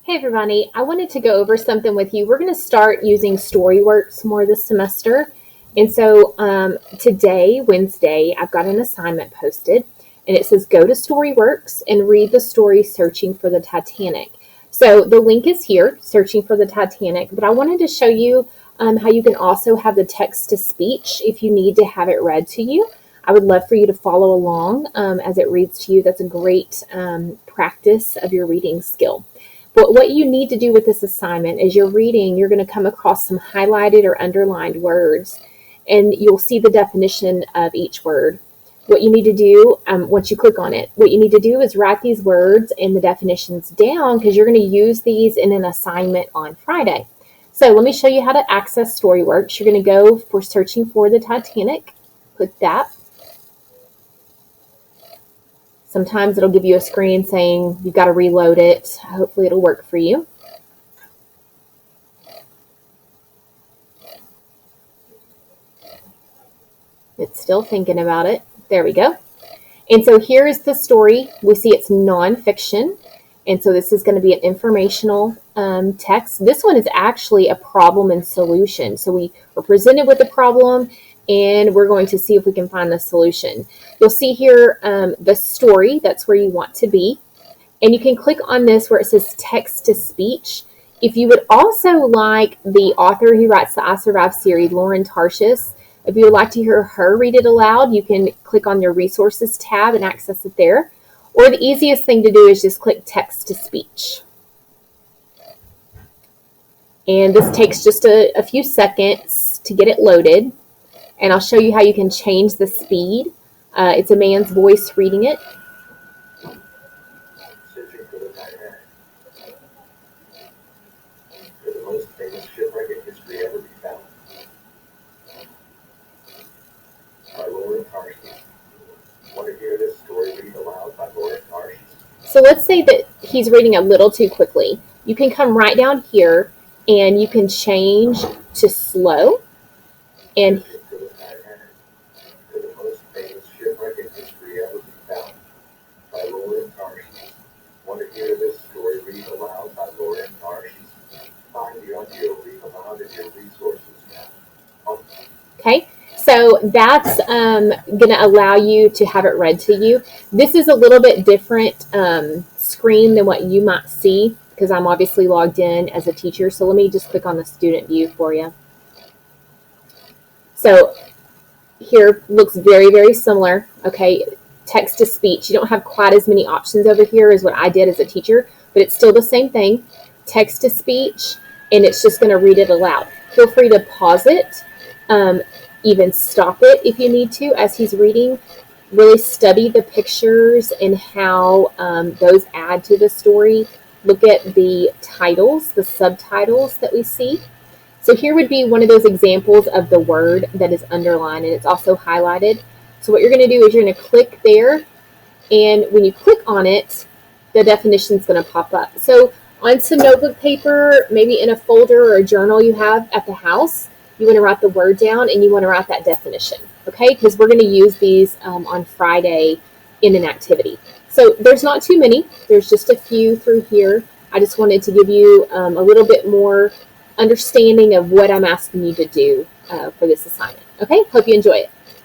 Hey everybody, I wanted to go over something with you. We're going to start using StoryWorks more this semester. And so today, Wednesday, I've got an assignment posted and it says go to StoryWorks and read the story Searching for the Titanic. So the link is here, Searching for the Titanic, but I wanted to show you how you can also have the text to speech if you need to have it read to you. I would love for you to follow along as it reads to you. That's a great practice of your reading skill. But what you need to do with this assignment is you're reading, you're going to come across some highlighted or underlined words, and you'll see the definition of each word. What you need to do, once you click on it, what you need to do is write these words and the definitions down because you're going to use these in an assignment on Friday. So let me show you how to access StoryWorks. You're going to go for Searching for the Titanic. Click that. Sometimes it'll give you a screen saying you've got to reload it. Hopefully it'll work for you. It's still thinking about it. There we go. And so here is the story. We see it's nonfiction. And so this is going to be an informational text. This one is actually a problem and solution. So we were presented with a problem and we're going to see if we can find the solution. You'll see here the story, that's where you want to be. And you can click on this where it says text to speech. If you would also like the author who writes the I Survive series, Lauren Tarshis, if you would like to hear her read it aloud, you can click on your resources tab and access it there. Or the easiest thing to do is just click text to speech. And this takes just a few seconds to get it loaded. And I'll show you how you can change the speed. It's a man's voice reading it. Searching for the Titanic. For the most famous shipwreck in history ever be found. By Lauren Tarshis. Want to hear this story read aloud by Lauren Tarshis? So let's say that he's reading a little too quickly. You can come right down here and you can change to slow. And Want to hear this story read aloud by Lauren Tarshis? Find the audio read aloud in your resources tab. Okay, so that's going to allow you to have it read to you. This is a little bit different screen than what you might see because I'm obviously logged in as a teacher. So let me just click on the student view for you. So here looks very, very similar. Okay. Text to speech. You don't have quite as many options over here as what I did as a teacher, but it's still the same thing. Text to speech, and it's just going to read it aloud. Feel free to pause it, even stop it if you need to as he's reading. Really study the pictures and how those add to the story. Look at the titles, the subtitles that we see. So here would be one of those examples of the word that is underlined, and it's also highlighted. So what you're going to do is you're going to click there, and when you click on it, the definition is going to pop up. So on some notebook paper, maybe in a folder or a journal you have at the house, you want to write the word down and you want to write that definition, okay? Because we're going to use these on Friday in an activity. So there's not too many. There's just a few through here. I just wanted to give you a little bit more understanding of what I'm asking you to do for this assignment. Okay, hope you enjoy it.